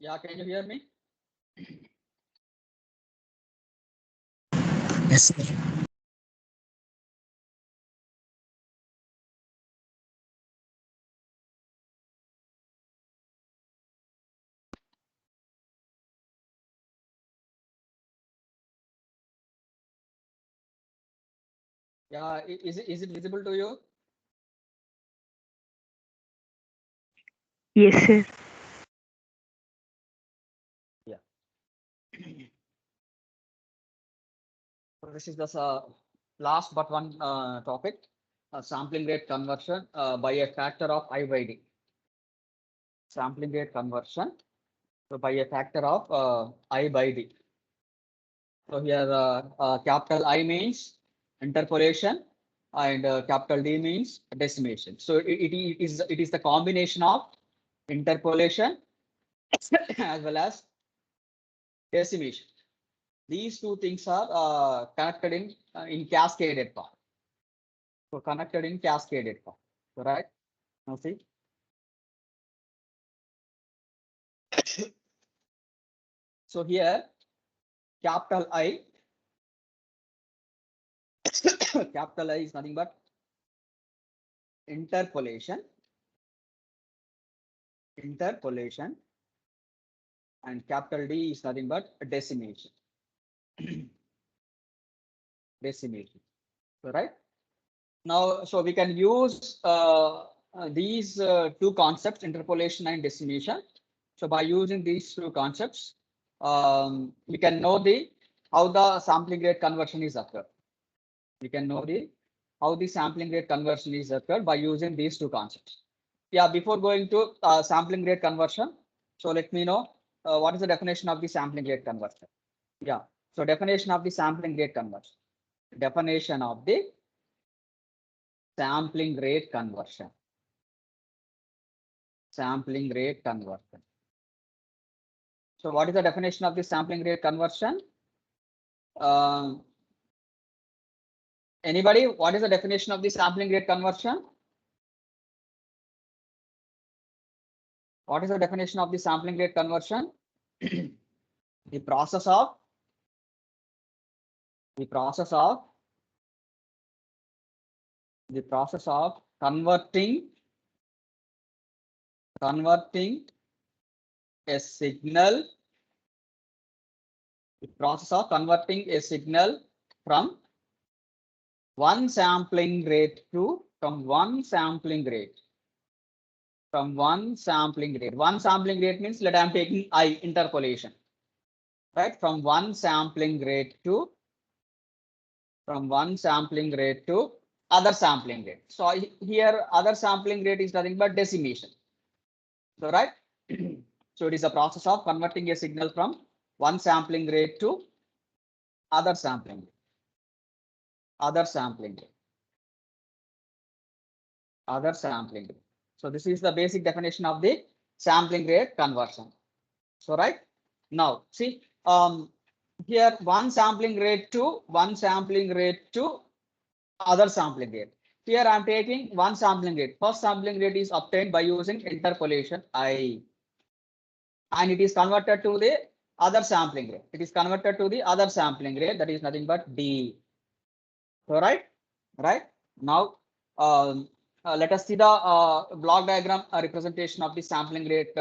Yeah, can you hear me? Yes, sir. Yeah, is it visible to you? Yes, sir. Yeah. So this is the last but one topic, sampling rate conversion by a factor of I by D. Sampling rate conversion so by a factor of I by D. So here capital I means interpolation and capital D means decimation. So it is the combination of interpolation as well as decimation. These two things are connected in cascaded form. So connected in cascaded form. So, right? Now see. So here capital I capital I is nothing but interpolation and capital D is nothing but decimation. Decimation. So, right? Now, so we can use these two concepts, interpolation and decimation. So by using these two concepts, we can know the how the sampling rate conversion is occurred. We can know the how the sampling rate conversion is occurred by using these two concepts. Yeah, before going to sampling rate conversion, so let me know what is the definition of the sampling rate conversion. Yeah, so definition of the sampling rate conversion. Definition of the sampling rate conversion. Sampling rate conversion. So what is the definition of the sampling rate conversion? Anybody, what is the definition of the sampling rate conversion? What is the definition of the sampling rate conversion? The process of the process of the process of converting a signal, the process of converting a signal from one sampling rate to one sampling rate. One sampling rate means let I am taking I interpolation, right? From one sampling rate to other sampling rate. So here other sampling rate is nothing but decimation. So right. So it is a process of converting a signal from one sampling rate to other sampling rate. Other sampling rate. Other sampling rate. So this is the basic definition of the sampling rate conversion. So right now, see here one sampling rate to other sampling rate. Here I am taking one sampling rate. First sampling rate is obtained by using interpolation I, and it is converted to the other sampling rate. It is converted to the other sampling rate, that is nothing but D. So right now, let us see the block diagram representation of the sampling rate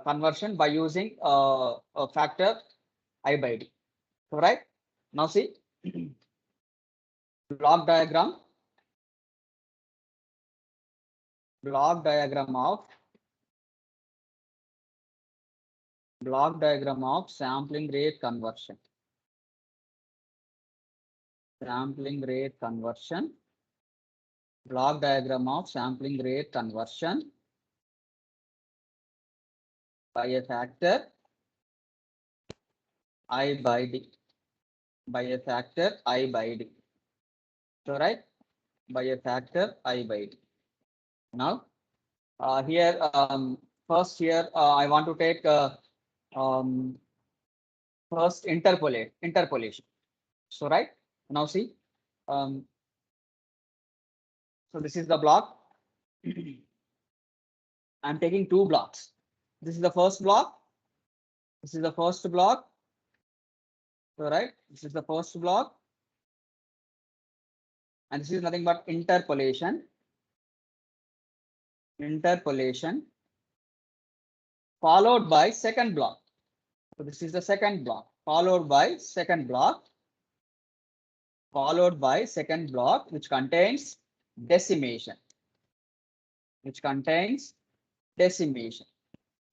conversion by using a factor I by D. So right now, see block diagram of sampling rate conversion. Sampling rate conversion. Block diagram of sampling rate conversion by a factor I by D. By a factor I by D. So right, by a factor I by D. Now here first here I want to take first interpolation. So right now, see so this is the block. I'm taking two blocks. This is the first block This is the first block. So, right, this is the first block. And this is nothing but interpolation. Interpolation followed by second block. So this is the second block, followed by second block, followed by second block, which contains decimation, which contains decimation.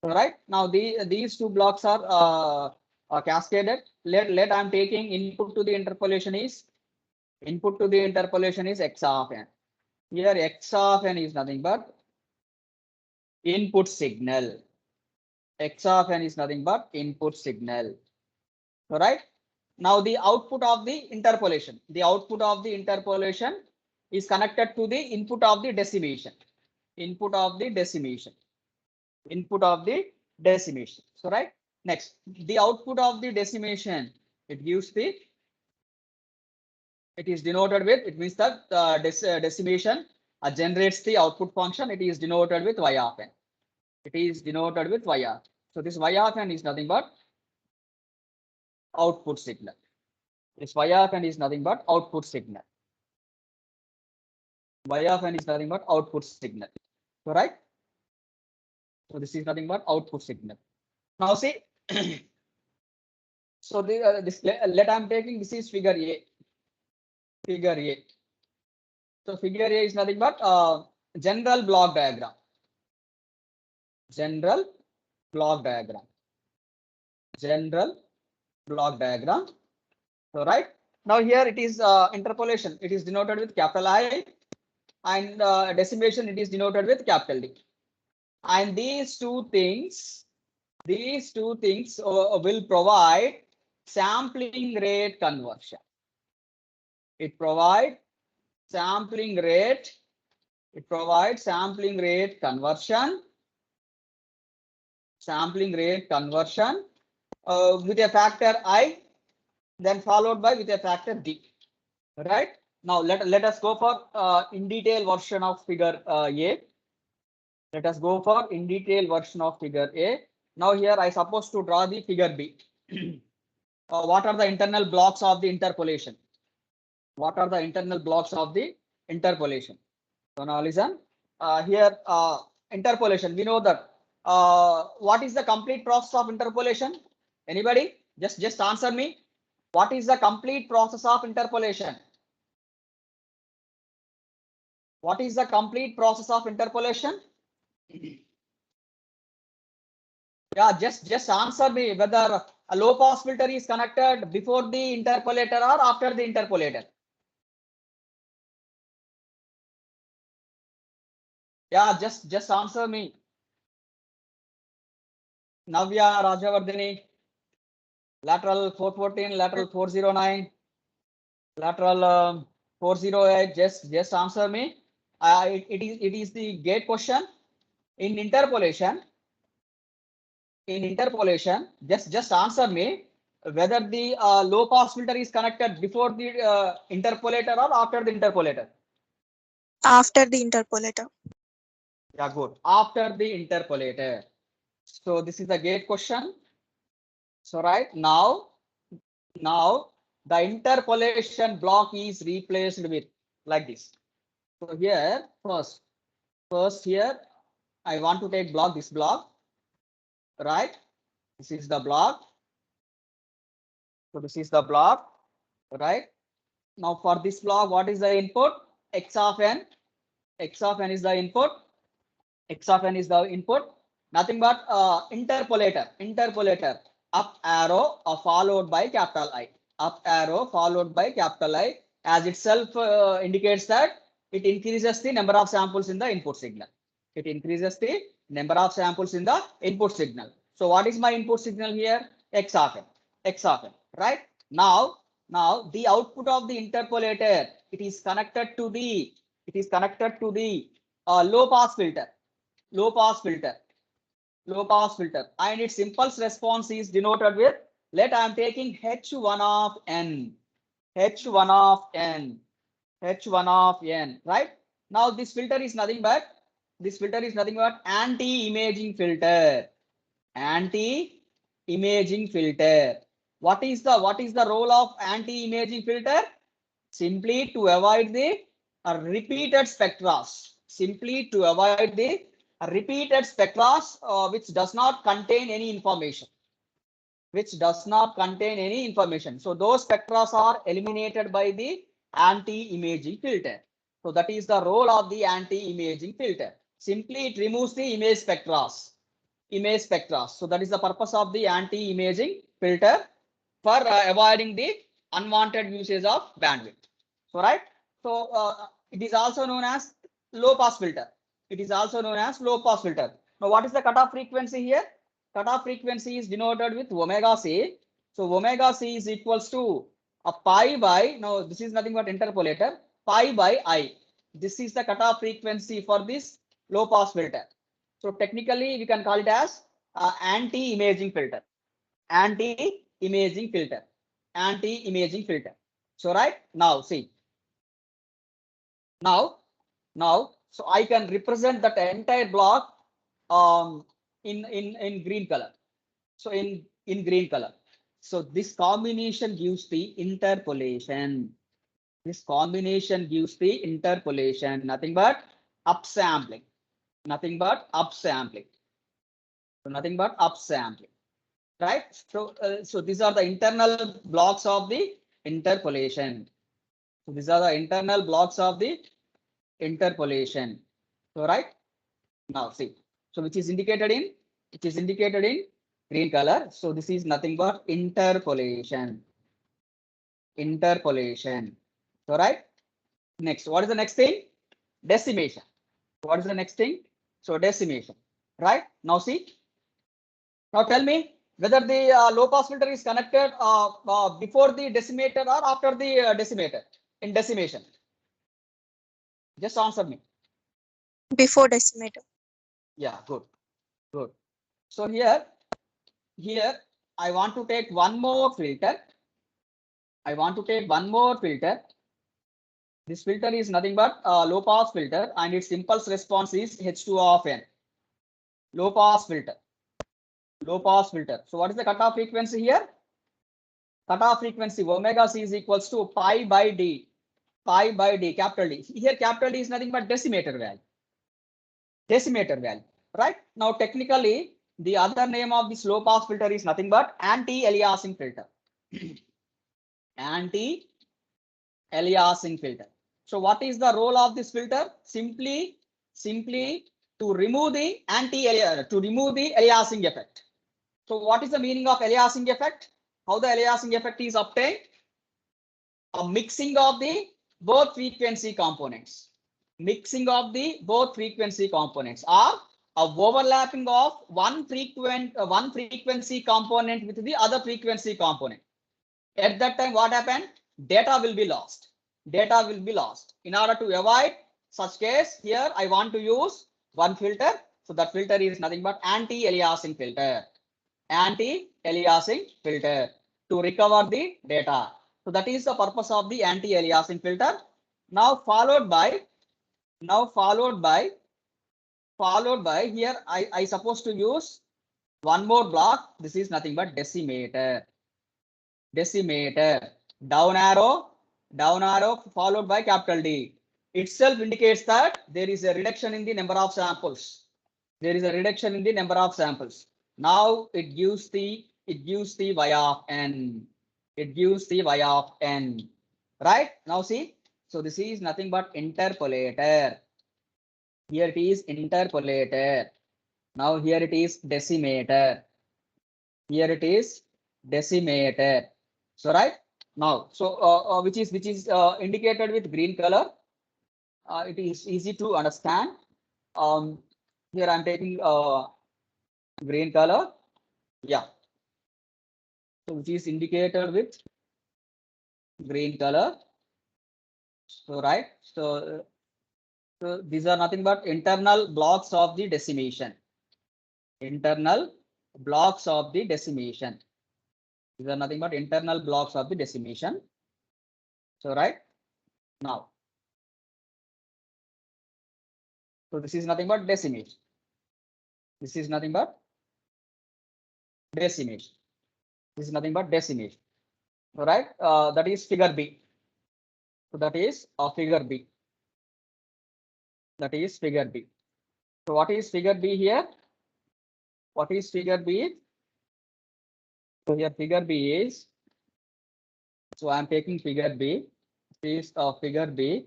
So right now, these two blocks are cascaded. Let I'm taking input to the interpolation is x of n. Here x of n is nothing but input signal. X of n is nothing but input signal. So right now, the output of the interpolation, is connected to the input of the decimation. Input of the decimation. So right, next, the output of the decimation, it gives the, it is denoted with, it means that decimation generates the output function. It is denoted with y of n. It is denoted with y of. So this y of n is nothing but output signal. This y of n is nothing but output signal. Y of n is nothing but output signal. So right. So this is nothing but output signal. Now see. So this let I'm taking, this is figure A. Figure A. So figure A is nothing but general block diagram. General block diagram. General block diagram. So right now here it is interpolation. It is denoted with capital I, and decimation it is denoted with capital D. And these two things will provide sampling rate conversion. It provides sampling rate. It provides sampling rate conversion. Sampling rate conversion with a factor I, then followed by with a factor D. Right now, let us go for in detail version of figure A. Let us go for in detail version of figure A. Now here I suppose to draw the figure B. What are the internal blocks of the interpolation? What are the internal blocks of the interpolation? So now listen. Here interpolation. We know that. What is the complete process of interpolation? Anybody? Just answer me. What is the complete process of interpolation? What is the complete process of interpolation? Yeah, just answer me whether a low pass filter is connected before the interpolator or after the interpolator. Yeah, just answer me. Navya Rajavardhini, lateral 414, lateral 409, lateral 408. Just answer me. It is the gate question. In interpolation, just answer me whether the low pass filter is connected before the interpolator or after the interpolator. After the interpolator. Yeah, good. After the interpolator. So this is the gate question. So right now the interpolation block is replaced with like this. So here first here I want to take block, this block, right? This is the block. So this is the block, right? Now for this block, what is the input? X of n. X of n is the input. X of n is the input. Nothing but interpolator. Up arrow followed by capital I. Up arrow followed by capital I, as itself indicates that it increases the number of samples in the input signal. It increases the number of samples in the input signal. So what is my input signal here? X of n. X of n. Right now the output of the interpolator, it is connected to the low pass filter. Low pass filter, and its impulse response is denoted with, let I am taking h1 of n, h1 of n, h1 of n. Right now this filter is nothing but anti-imaging filter, anti-imaging imaging filter. What is the role of anti-imaging filter? Simply to avoid the repeated spectra. Simply to avoid the repeated spectra which does not contain any information. Which does not contain any information. So those spectra are eliminated by the anti-imaging filter. So that is the role of the anti-imaging filter. Simply it removes the image spectra. Image spectra. So that is the purpose of the anti-imaging filter for avoiding the unwanted usage of bandwidth. So right. So it is also known as low pass filter. It is also known as low pass filter. Now what is the cutoff frequency here? Cutoff frequency is denoted with omega c. So omega c is equals to a pi by, now this is nothing but interpolator, pi by I. This is the cutoff frequency for this low pass filter. So technically we can call it as anti-imaging filter. Anti-imaging filter. Anti-imaging filter. So right now see. Now, so I can represent that entire block in green color. So in green color. So this combination gives the interpolation. This combination gives the interpolation. Nothing but upsampling. Nothing but upsampling. So nothing but upsampling. Right. So these are the internal blocks of the interpolation. So these are the internal blocks of the interpolation. So right now see. So which is indicated in green color. So this is nothing but interpolation. Interpolation. So right. Next, what is the next thing? Decimation. What is the next thing? So decimation. Right now see. Now tell me whether the low pass filter is connected before the decimator or after the decimator in decimation. Just answer me. Before decimator. Yeah, good, good. So here I want to take one more filter. I want to take one more filter. This filter is nothing but low pass filter and its impulse response is H2 of n. Low pass filter. Low pass filter. So what is the cutoff frequency here? Cutoff frequency omega c is equals to pi by d. Pi by d, capital D. Here capital D is nothing but decimator value. Decimator value. Right? Now technically the other name of this low pass filter is nothing but anti-aliasing filter. Anti-aliasing filter. So what is the role of this filter? Simply to remove the aliasing effect. So what is the meaning of aliasing effect? How the aliasing effect is obtained? A mixing of the both frequency components. Mixing of the both frequency components, or a overlapping of one frequency component with the other frequency component. At that time, what happened? Data will be lost. Data will be lost. In order to avoid such case, here I want to use one filter. So that filter is nothing but anti-aliasing filter. Anti-aliasing filter to recover the data. So that is the purpose of the anti-aliasing filter. Now followed by here I supposed to use one more block. This is nothing but decimator. Decimator. Down arrow followed by capital D. Itself indicates that there is a reduction in the number of samples. There is a reduction in the number of samples. Now it gives the y of n. It gives the y of n. Right? Now see. So this is nothing but interpolator. Here it is interpolator. Now here it is decimator. Here it is decimator. So right now, so which is indicated with green color. It is easy to understand. Here I'm taking green color. Yeah. So which is indicated with green color. So right. So these are nothing but internal blocks of the decimation. Internal blocks of the decimation. These are nothing but internal blocks of the decimation. So right now. So this is nothing but decimation. This is nothing but Decimation. This is nothing but decimation. All right. That is figure B. So that is figure B. That is figure B. So what is figure B here? What is figure B? So here figure B is. So I am taking figure B. This is figure B.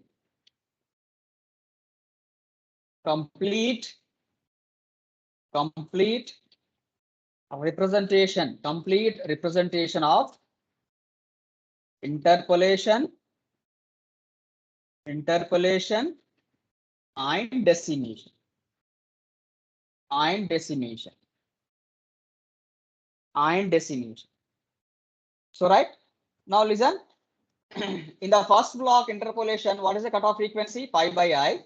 Complete representation of interpolation and decimation So right now listen. In the first block interpolation, what is the cutoff frequency? Pi by I.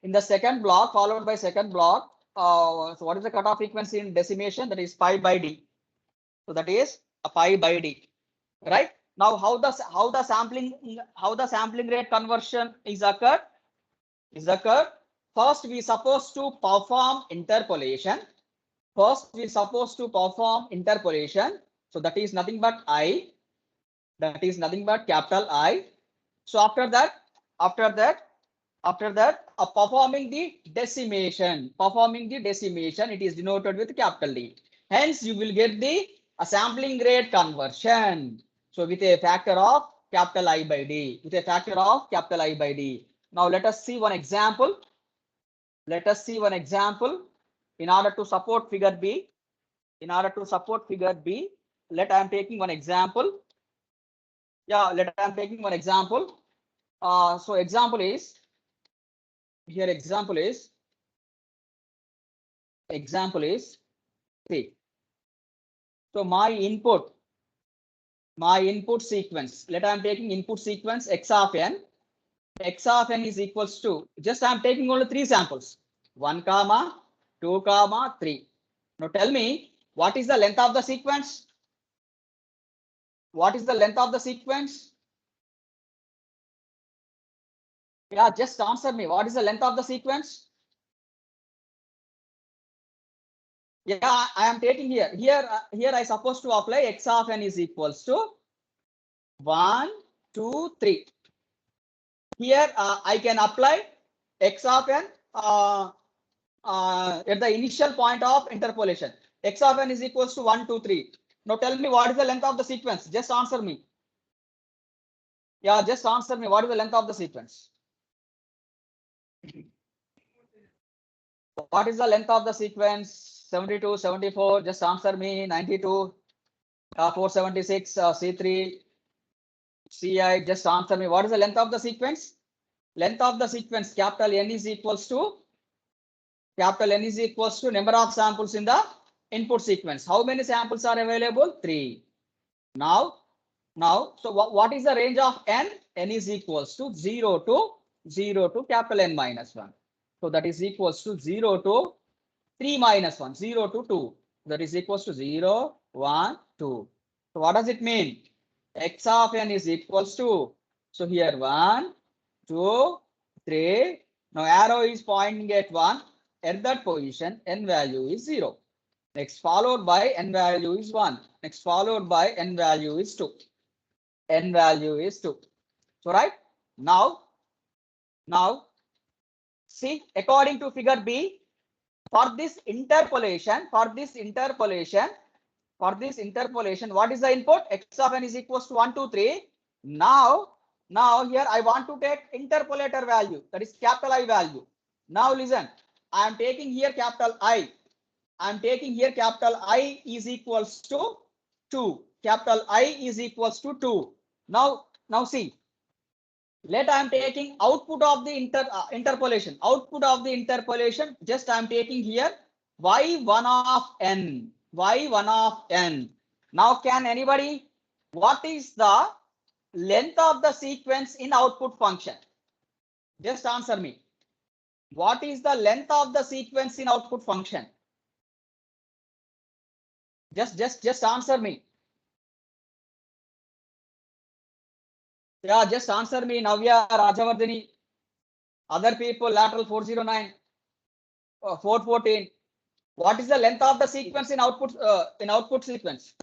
In the second block, followed by second block, so what is the cutoff frequency in decimation? That is pi by D. So that is a pi by D. Right now, how the sampling rate conversion is occurred? First, we supposed to perform interpolation. So that is nothing but I. That is nothing but capital I. So after that, performing the decimation, it is denoted with capital D. Hence, you will get the sampling rate conversion. So with a factor of capital I by D. Now let us see one example. In order to support figure B. Let I am taking one example. Yeah, let I am taking one example. So example is see. So my input sequence. Let I am taking input sequence x of n. X of n is equals to, just I am taking only 3 samples. 1, 2, 3. Now tell me, what is the length of the sequence? Yeah, just answer me. What is the length of the sequence? Yeah, I am taking here. Here I supposed to apply x of n is equals to 1, 2, 3. Here I can apply x of n at the initial point of interpolation. X of n is equals to 1, 2, 3. Now tell me what is the length of the sequence. Just answer me. Yeah, just answer me. What is the length of the sequence? What is the length of the sequence? 72, 74. Just answer me. 92, 476, C3, CI. Just answer me. What is the length of the sequence? Length of the sequence, capital N is equals to number of samples in the input sequence. How many samples are available? 3. Now, so what is the range of n? N is equals to 0 to capital N minus 1. So that is equals to 0 to 3 minus 1, 0 to 2. That is equals to 0, 1, 2. So what does it mean? X of n is equals to, so here 1, 2, 3. Now arrow is pointing at 1. At that position, n value is 0. Next followed by n value is 1. Next followed by n value is 2. N value is 2. So right now see, according to figure B, for this interpolation, what is the input? X of n is equals to 1, 2, 3. Now here I want to take interpolator value, that is capital I value. Now listen, I am taking here capital I. Is equals to 2. Capital I is equals to 2. Now see. Let I am taking output of the interpolation. Just I am taking here y1 of n. Now can anybody, what is the length of the sequence in output function? Just answer me. What is the length of the sequence in output function? Just answer me. Yeah, just answer me. Navya, Rajavardhani, other people, lateral 409, 414. What is the length of the sequence in output sequence?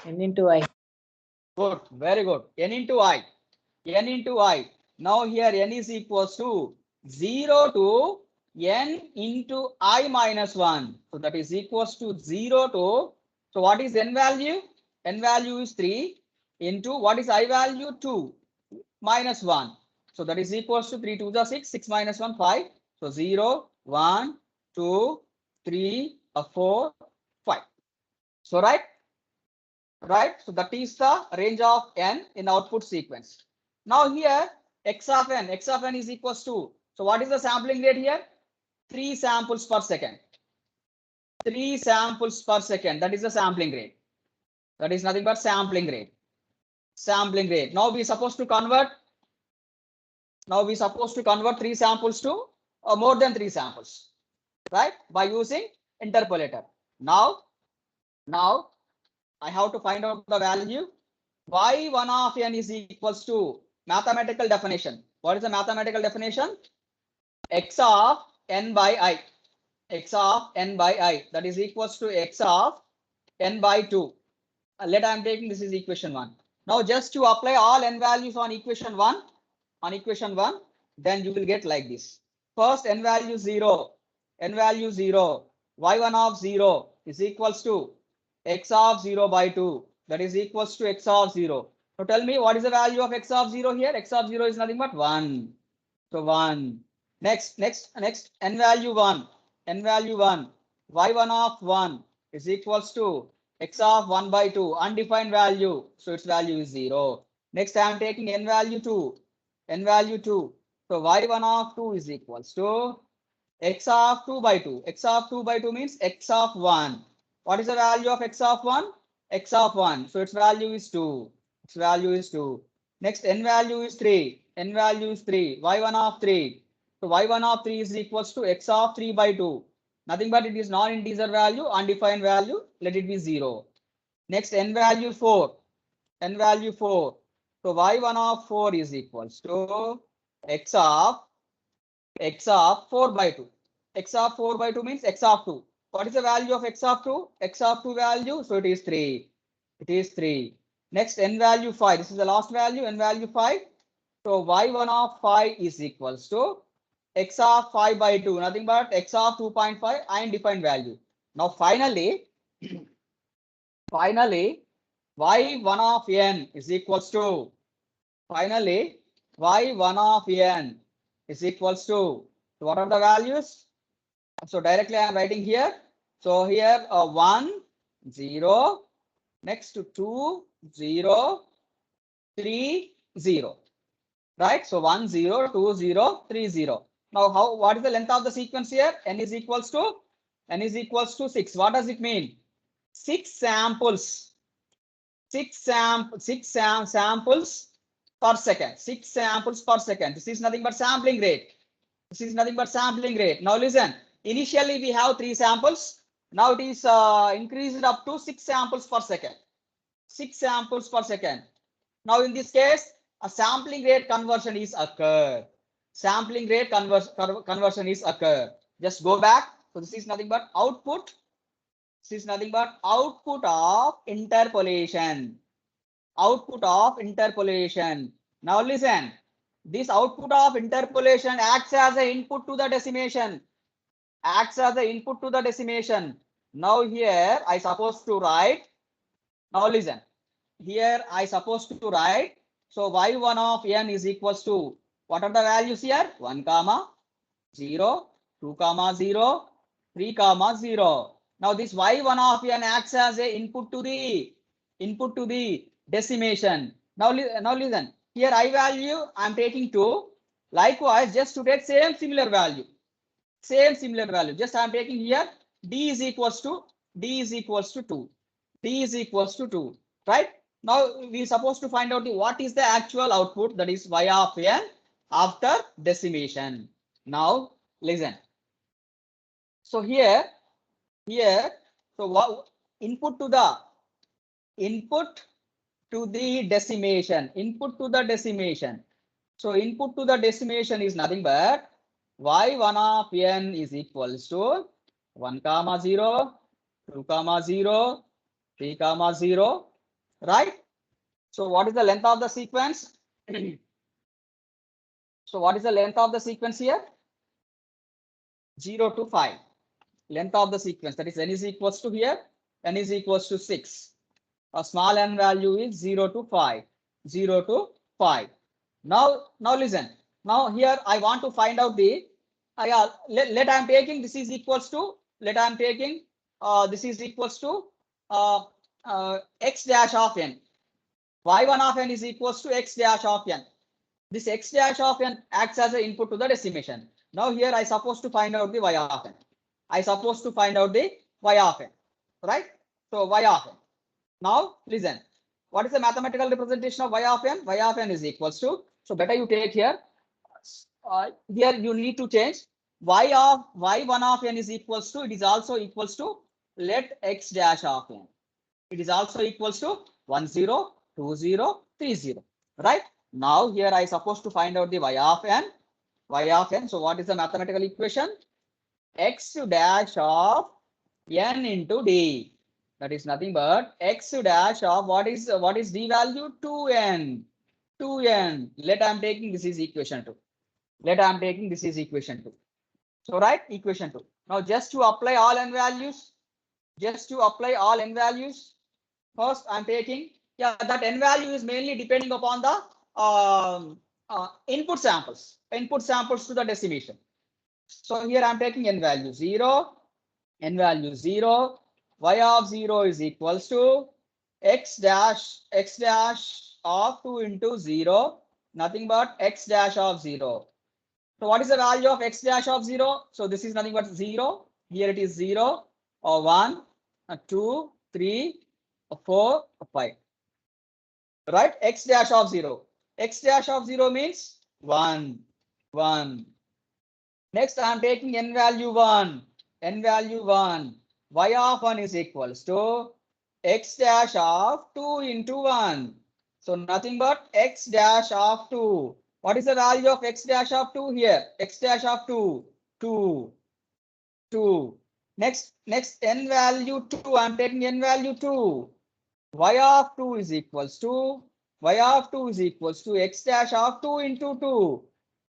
N into I. Good, very good. N into I. N into I. Now here n is equals to 0 to n into I minus 1. So that is equals to 0 to, so what is n value? N value is 3 into what is I value? 2 minus 1. So that is equals to 3 to the 6, 6 minus 1, 5. So 0, 1, 2, 3, 4, 5. So right? Right? So that is the range of n in output sequence. Now here x of n is equals to, so what is the sampling rate here? 3 samples per second. 3 samples per second. That is the sampling rate. That is nothing but sampling rate. Sampling rate. Now we supposed to convert. Now we supposed to convert 3 samples to more than 3 samples, right? By using interpolator. Now I have to find out the value. Y1 of n is equals to mathematical definition. What is the mathematical definition? X of n by I. X of n by I. That is equals to x of n by 2. Let I am taking this is equation 1. Now just to apply all n values on equation 1, then you will get like this. First n value 0, y1 of 0 is equals to x of 0 by 2. That is equals to x of 0. So tell me what is the value of x of 0 here? X of 0 is nothing but 1. So 1. Next n value 1, y1 of 1 is equals to x of 1 by 2, undefined value. So its value is 0. Next I am taking n value 2. So y1 of 2 is equals to x of 2 by 2. X of 2 by 2 means x of 1. What is the value of x of 1? X of 1. So its value is 2. Next n value is 3. y1 of 3. So y1 of 3 is equals to x of 3 by 2. Nothing but it is non-integer value, undefined value. Let it be 0. Next n value 4. So y1 of 4 is equals to x of 4 by 2. X of 4 by 2 means x of 2. What is the value of x of 2? X of 2 value. So it is 3. Next n value 5. This is the last value, n value 5. So y1 of 5 is equals to x of 5 by 2. Nothing but x of 2.5 undefined value. Now finally, y1 of n is equals to, y1 of n is equals to, what are the values? So directly I am writing here. So here 1, 0, next to 2, 0, 3, 0. Right? So 1, 0, 2, 0, 3, 0. Now what is the length of the sequence here? N is equals to 6. What does it mean? 6 samples. 6 samples per second. 6 samples per second. This is nothing but sampling rate. Now listen. Initially we have 3 samples. Now it is increased up to 6 samples per second. 6 samples per second. Now in this case, a sampling rate conversion is occurred. Just go back. So this is nothing but output. Of interpolation. Now listen. This output of interpolation acts as an input to the decimation. Now here I supposed to write. Now listen. Here I supposed to write. So y1 of n is equals to, what are the values here? 1, 0, 2, 0, 3, 0. Now this y1 of n acts as a input to the decimation. Now listen. Here I value I am taking 2. Likewise, just to take same similar value. Just I am taking here d is equals to 2. Right? Now we are supposed to find out what is the actual output, that is y of n after decimation. Now listen. So here, so what input to the decimation. So input to the decimation is nothing but y1 of n is equals to 1 comma 0, 2 comma 0, 3 comma 0, right? So what is the length of the sequence? So what is the length of the sequence here? 0 to 5. Length of the sequence, that is n is equals to here, n is equals to 6. A small n value is 0 to 5. 0 to 5. Now listen. Now here I want to find out the let I am taking this is equals to let I am taking this is equals to x dash of n. Y1 of n is equals to x dash of n. This x dash of n acts as an input to the decimation. Now here I supposed to find out the y of n. I supposed to find out the y of n, right? So y of n. Now listen. What is the mathematical representation of y of n? Y of n is equals to. So better you take here. Here you need to change y1 of n is equals to. It is also equals to let x dash of n. It is also equals to 1 0 2 0 3 0. Right? Now here I supposed to find out the y of n. Y of n. So what is the mathematical equation? X dash of n into d. That is nothing but x dash of what is d value? 2n. 2n. Let I am taking this is equation 2. Let I am taking this is equation 2. So right, equation 2. Now just to apply all n values, first I am taking, that n value is mainly depending upon the input samples to the decimation. So here I am taking n value 0, y of 0 is equals to x dash of 2 into 0, nothing but x dash of 0. So what is the value of x dash of 0? So this is nothing but 0. Here it is 0 or 1, 2, 3, 4, 5. Right? X dash of 0. X dash of 0 means 1, 1. Next, I am taking n value 1. N value 1. Y of 1 is equals to x dash of 2 into 1. So nothing but x dash of 2. What is the value of x dash of 2 here? X dash of 2. 2. 2. Next n value 2. I am taking n value 2. Y of 2 is equals to x dash of 2 into 2.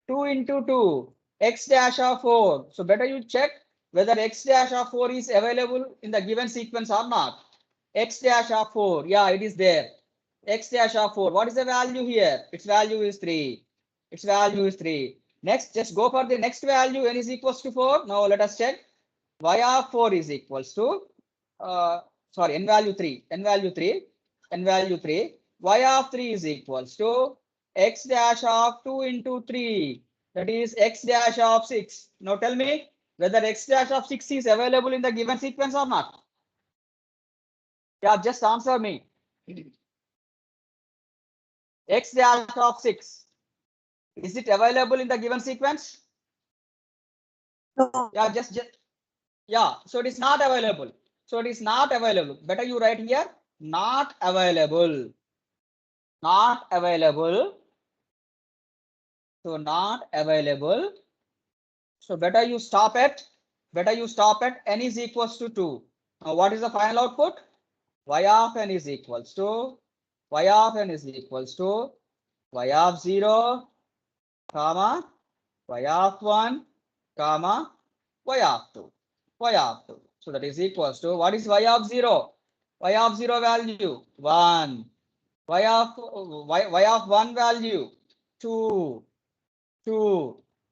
2 into 2. X dash of 4. So better you check whether x dash of 4 is available in the given sequence or not. X dash of 4. Yeah, it is there. X dash of 4. What is the value here? Its value is 3. Its value is 3. Next, just go for the next value. N is equals to 4. Now let us check. Y of 4 is equals to n value 3. N value 3. N value 3. Y of 3 is equals to x dash of 2 into 3. That is x dash of 6. Now tell me whether x dash of 6 is available in the given sequence or not. Yeah, just answer me. X dash of 6. Is it available in the given sequence? No. Yeah, yeah. So it is not available. Better you write here, not available. Not available. So not available. So better you stop at n is equals to 2. Now what is the final output? Y of n is equals to y of 0, comma y of 1, comma y of 2. So that is equals to, what is y of 0? Y of 0 value 1. Y of 1 value 2.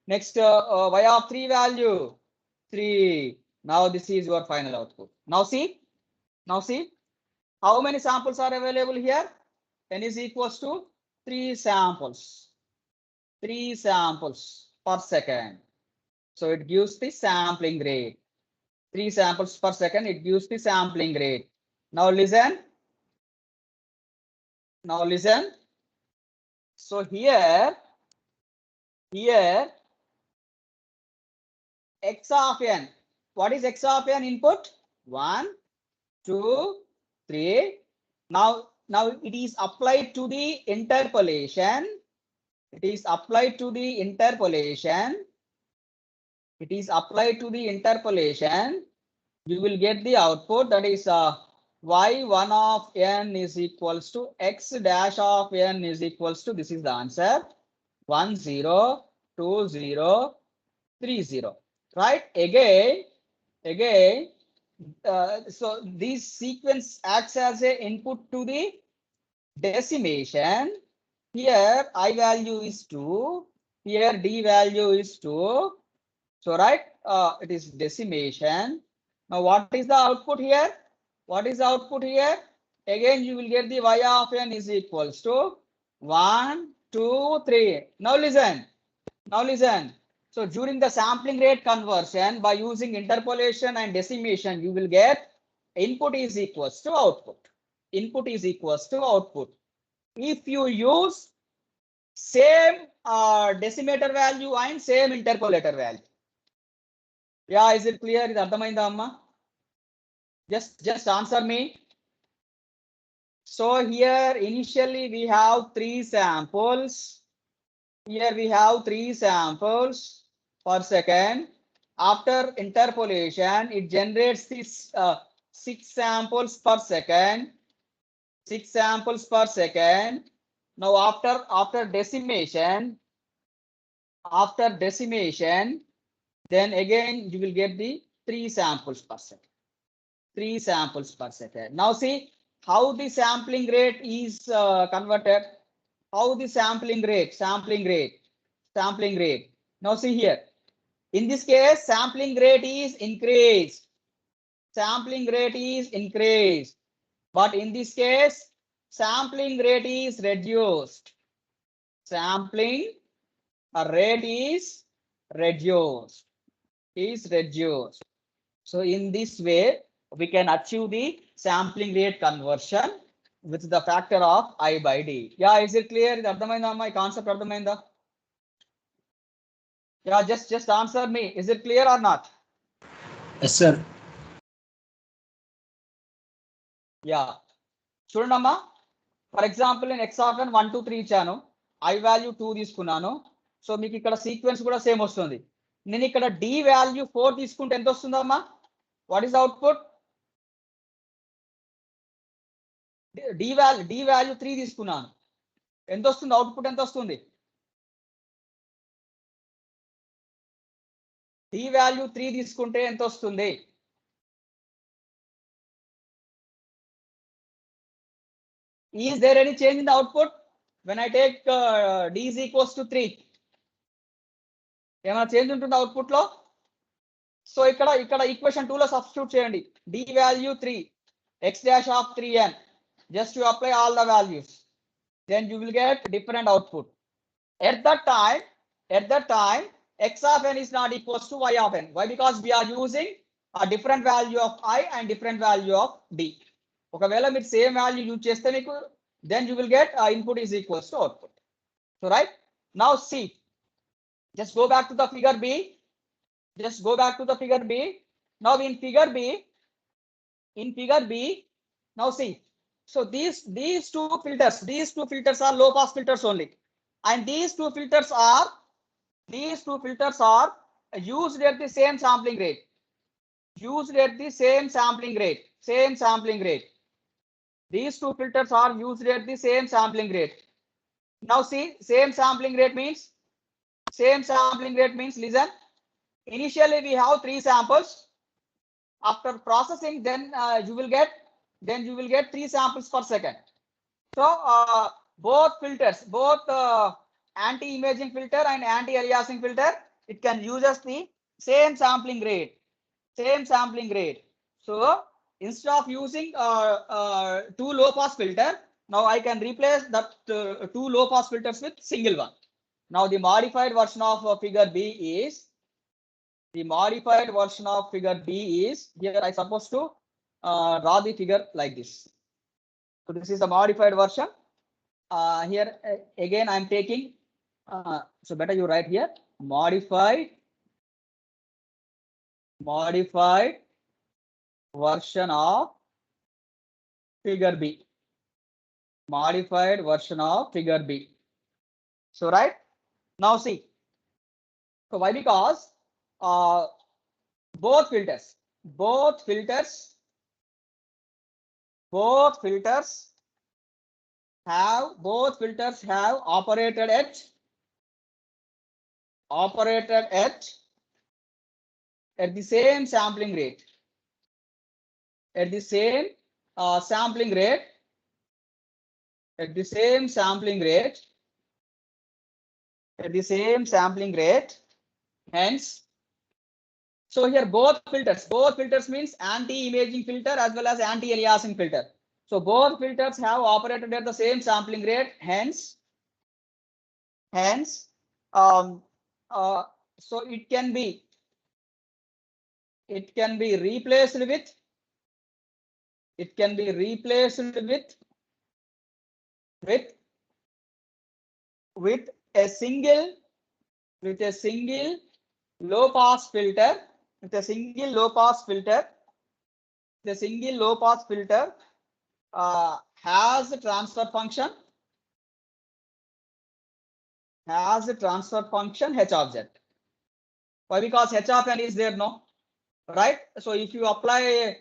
Next, y of 3 value 3. Now this is your final output. Now see how many samples are available here? N is equals to 3 samples. 3 samples per second. So it gives the sampling rate. 3 samples per second, it gives the sampling rate. Now listen. So here x of n. What is x of n input? 1, 2, 3. Now it is applied to the interpolation. it is applied to the interpolation, you will get the output, that is y1 of n is equals to x dash of n is equals to, this is the answer, 1 0 2 0 3 0, right? Again, so this sequence acts as a input to the decimation. Here I value is 2, here d value is 2. So right, it is decimation. Now what is the output here? What is the output here? Again you will get the y of n is equals to 1 2 3. Now listen. So during the sampling rate conversion, by using interpolation and decimation, you will get input is equals to output. Input is equals to output. If you use same decimator value and same interpolator value. Yeah, is it clear? Is Ardhamainda amma? Just answer me. So here initially we have 3 samples. Here we have 3 samples per second. After interpolation, it generates this 6 samples per second. 6 samples per second. Now after decimation, then again you will get the 3 samples per second. 3 samples per second. Now see how the sampling rate is converted. How the sampling rate. Now see here. In this case, sampling rate is increased. But in this case, sampling rate is reduced. Sampling rate is reduced. So in this way, we can achieve the sampling rate conversion with the factor of I by D. Yeah, is it clear? Is Ardhamainda my concept Ardhamainda? Yeah, just answer me. Is it clear or not? Yes, sir. Yeah. చూడండమ్మా, for example నేను x of n 1 2 3 ఇచ్చాను, I value 2 తీసుకున్నాను. So మీకు ఇక్కడ sequence కూడా same వస్తుంది. నేను ఇక్కడ d వాల్యూ 4 తీసుకుంటే ఎంత వస్తుందమ్మా? What is output? d value 3 తీసుకున్నాను, ఎంత వస్తుంది అవుట్పుట్? ఎంత వస్తుంది? d వాల్యూ 3 తీసుకుంటే ఎంత వస్తుంది? Is there any change in the output when I take d is equals to 3? ఏమైనా చేంజ్ ఉంటుంది అవుట్పుట్ లో? సో ఇక్కడ ఈక్వేషన్ 2 లో సబ్స్టిట్యూట్ చేయండి. d value 3, x dash of 3n, just to apply all the values, then you will get different output. At that time x of n is not equals to y of n. Why? Because we are using a different value of I and different value of d. ఒకవేళ మీరు same value use చేస్తే మీకు then you will get input is equals to output. So right now see, just go back to the figure B. Now in figure B, now see, so these two filters are low pass filters only, and these two filters are used at the same sampling rate. These two filters are used at the same sampling rate. Now see, same sampling rate means, listen, initially we have 3 samples. After processing, then you will get 3 samples per second. So both filters, anti-imaging filter and anti-aliasing filter, it can use as the same sampling rate. So instead of using 2 low pass filter, now I can replace that 2 low pass filters with single one. Now the modified version of figure B is, here I supposed to draw the figure like this. So this is the modified version. Here again I am taking, so better you write here, modified version of figure B. So right now see, so why? Because both filters have operated at the same sampling rate, at the same sampling rate, hence. So here both filters means anti-imaging filter as well as anti-aliasing filter. So both filters have operated at the same sampling rate, hence so it can be replaced with a single low pass filter, has a transfer function, h of z. Why? Because h of n is there, no, right? So if you apply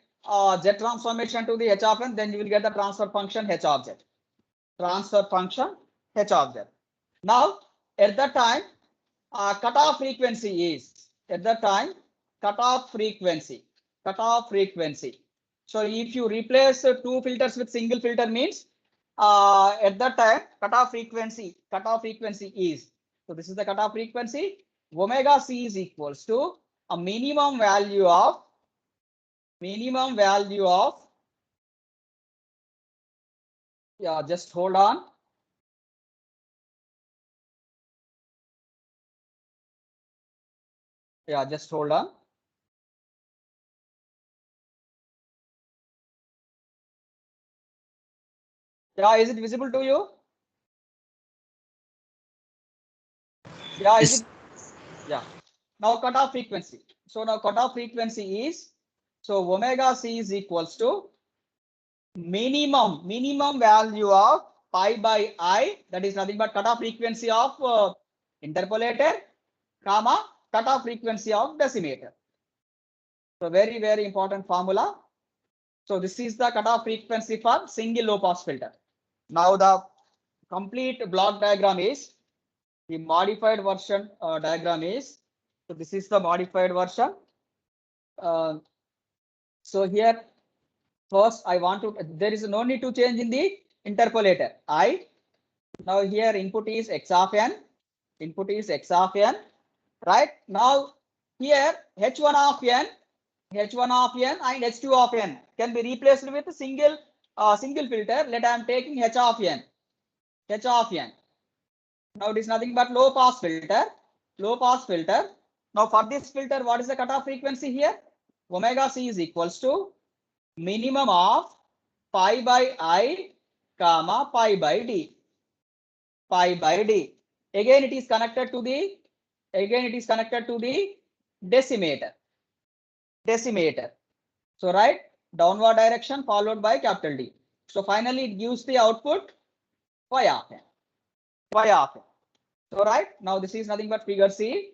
z transformation to the h of n, then you will get the transfer function h of z. Now at that time, cutoff frequency is cutoff frequency. So if you replace two filters with single filter means at that time cutoff frequency is, so this is the cutoff frequency, omega c is equals to a minimum value of yeah, just hold on. Yeah, just hold on. Yeah, is it visible to you? Yeah, is it? Yeah. Now cutoff frequency. So now cutoff frequency is, so omega c is equals to minimum value of pi by I, that is nothing but cutoff frequency of interpolator, comma cutoff frequency of decimator. So very, very important formula. So this is the cutoff frequency for single low pass filter. Now the complete block diagram is, the modified version diagram is, so this is the modified version. So here first I want to, there is no need to change in the interpolator I. Now here input is x of n, right? Now here h1 of n and h2 of n can be replaced with a single filter. Let I am taking h of n. Now it is nothing but low pass filter. Now for this filter, what is the cutoff frequency here? Omega c is equals to minimum of pi by I, comma pi by d. Again it is connected to the decimator. So right, downward direction followed by capital D. So finally it gives the output y of n. So right, now this is nothing but figure C.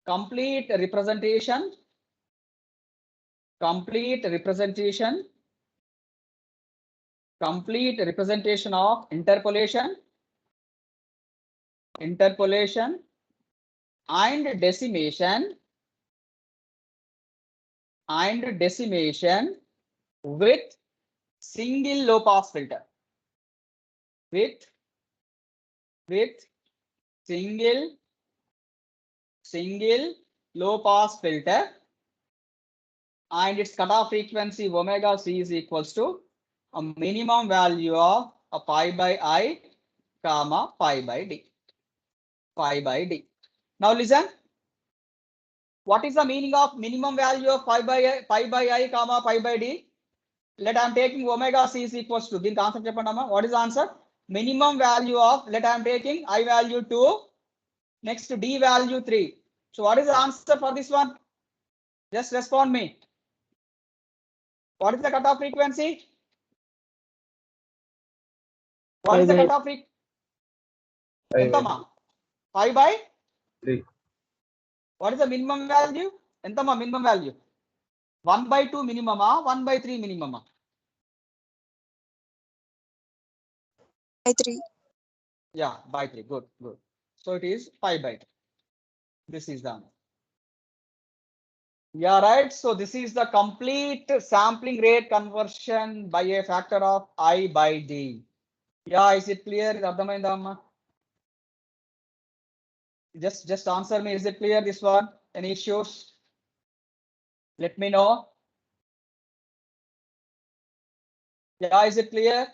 Complete representation of interpolation and decimation with single low pass filter. Single low pass filter, and its cutoff frequency omega c is equals to a minimum value of a pi by I, comma pi by d. Now listen, what is the meaning of minimum value of pi by I, comma pi by d? Let I am taking omega c is equals to, the concept chepandama, what is the answer? Minimum value of, let I am taking I value 2, next to d value 3. So what is the answer for this one? Just respond me. What is the cutoff frequency? What is the cutoff frequency? Pi by 3. What is the minimum value? Entama minimum value? 1/2 minimum, 1/3 minimum. By 3. Yeah, by 3. Good, good. So it is 5/3. This is the answer. Yeah, right. So this is the complete sampling rate conversion by a factor of I/D. Yeah, is it clear? Just answer me. Is it clear this one? Any issues? Let me know. Yeah, is it clear?